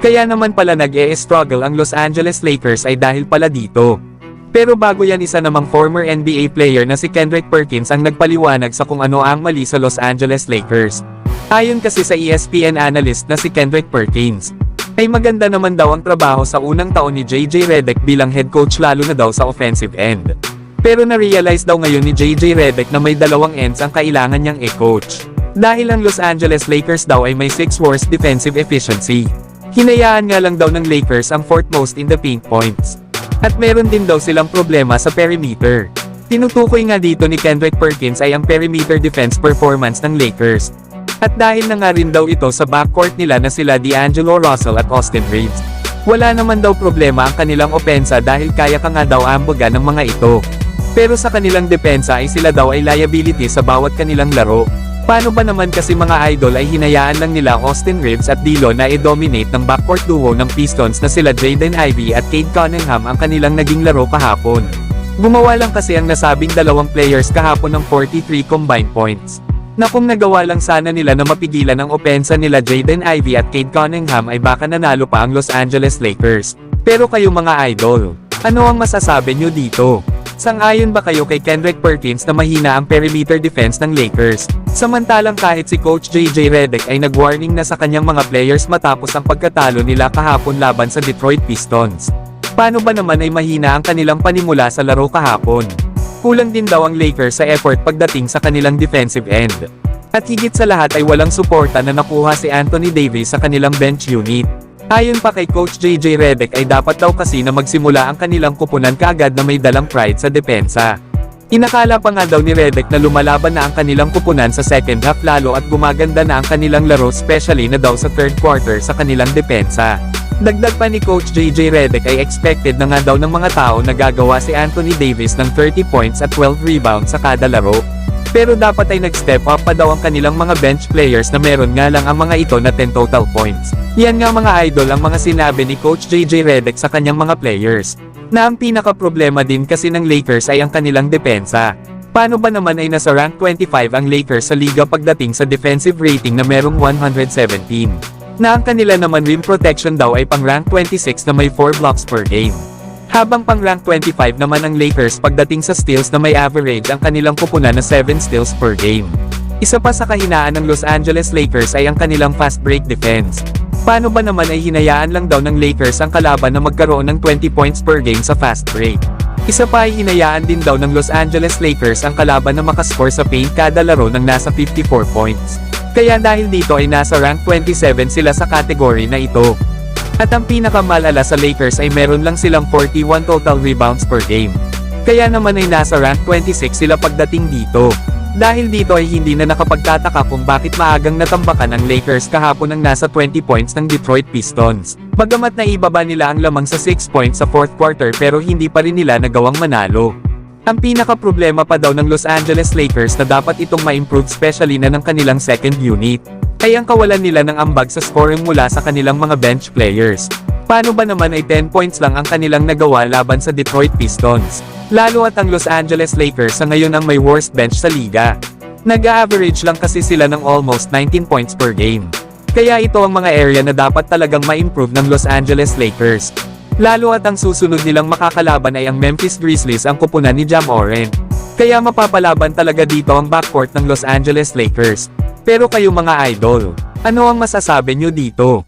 Kaya naman pala nag-e-struggle ang Los Angeles Lakers ay dahil pala dito. Pero bago yan, isa namang former NBA player na si Kendrick Perkins ang nagpaliwanag sa kung ano ang mali sa Los Angeles Lakers. Ayon kasi sa ESPN analyst na si Kendrick Perkins, ay maganda naman daw ang trabaho sa unang taon ni JJ Redick bilang head coach, lalo na daw sa offensive end. Pero na-realize daw ngayon ni JJ Redick na may dalawang ends ang kailangan niyang i-coach. Dahil ang Los Angeles Lakers daw ay may 6th worst defensive efficiency. Hinayaan nga lang daw ng Lakers ang 4th most in the paint points. At meron din daw silang problema sa perimeter. Tinutukoy nga dito ni Kendrick Perkins ay ang perimeter defense performance ng Lakers. At dahil na nga rin daw ito sa backcourt nila na sila D'Angelo Russell at Austin Reeves. Wala naman daw problema ang kanilang opensa dahil kaya ka nga daw ambagan ng mga ito. Pero sa kanilang depensa ay sila daw ay liability sa bawat kanilang laro. Paano ba naman kasi mga idol ay hinayaan lang nila Austin Reeves at D'Lo na i-dominate ng backcourt duo ng Pistons na sila Jaden Ivey at Cade Cunningham ang kanilang naging laro kahapon. Gumawa lang kasi ang nasabing dalawang players kahapon ng 43 combined points. Na kung nagawa lang sana nila na mapigilan ang opensa nila Jaden Ivey at Cade Cunningham ay baka nanalo pa ang Los Angeles Lakers. Pero kayo mga idol, ano ang masasabi nyo dito? Sang-ayon ba kayo kay Kendrick Perkins na mahina ang perimeter defense ng Lakers? Samantalang kahit si Coach JJ Redick ay nag-warning na sa kanyang mga players matapos ang pagkatalo nila kahapon laban sa Detroit Pistons. Paano ba naman ay mahina ang kanilang panimula sa laro kahapon? Kulang din daw ang Lakers sa effort pagdating sa kanilang defensive end. At higit sa lahat ay walang suporta na nakuha si Anthony Davis sa kanilang bench unit. Ayon pa kay Coach JJ Redick ay dapat daw kasi na magsimula ang kanilang kupunan kaagad na may dalang pride sa depensa. Inakala pa nga daw ni Redick na lumalaban na ang kanilang kupunan sa second half lalo at gumaganda na ang kanilang laro, especially na daw sa third quarter sa kanilang depensa. Dagdag pa ni Coach JJ Redick ay expected na nga daw ng mga tao na gagawa si Anthony Davis ng 30 points at 12 rebounds sa kada laro. Pero dapat ay nag-step up pa daw ang kanilang mga bench players na meron nga lang ang mga ito na 10 total points. Yan nga mga idol ang mga sinabi ni Coach JJ Redick sa kanyang mga players. Na ang pinaka-problema din kasi ng Lakers ay ang kanilang depensa. Paano ba naman ay nasa rank 25 ang Lakers sa liga pagdating sa defensive rating na merong 117? Na ang kanila naman rim protection daw ay pang rank 26 na may 4 blocks per game. Habang pang rank 25 naman ang Lakers pagdating sa steals na may average ang kanilang kupunan na 7 steals per game. Isa pa sa kahinaan ng Los Angeles Lakers ay ang kanilang fast break defense. Paano ba naman ay hinayaan lang daw ng Lakers ang kalaban na magkaroon ng 20 points per game sa fast break. Isa pa ay hinayaan din daw ng Los Angeles Lakers ang kalaban na makascore sa paint kada laro ng nasa 54 points. Kaya dahil dito ay nasa rank 27 sila sa category na ito. At ang pinakamalala sa Lakers ay meron lang silang 41 total rebounds per game. Kaya naman ay nasa rank 26 sila pagdating dito. Dahil dito ay hindi na nakapagtataka kung bakit maagang natambakan ang Lakers kahapon ng nasa 20 points ng Detroit Pistons. Bagamat naibaba nila ang lamang sa 6 points sa 4th quarter pero hindi pa rin nila nagawang manalo. Ang pinaka-problema pa daw ng Los Angeles Lakers na dapat itong ma-improve, especially na ng kanilang second unit, ay ang kawalan nila ng ambag sa scoring mula sa kanilang mga bench players. Paano ba naman ay 10 points lang ang kanilang nagawa laban sa Detroit Pistons? Lalo at ang Los Angeles Lakers sa ngayon ang may worst bench sa liga. Nag-average lang kasi sila ng almost 19 points per game. Kaya ito ang mga area na dapat talagang ma-improve ng Los Angeles Lakers. Lalo at ang susunod nilang makakalaban ay ang Memphis Grizzlies, ang kupunan ni Ja Morant. Kaya mapapalaban talaga dito ang backcourt ng Los Angeles Lakers. Pero kayo mga idol, ano ang masasabi nyo dito?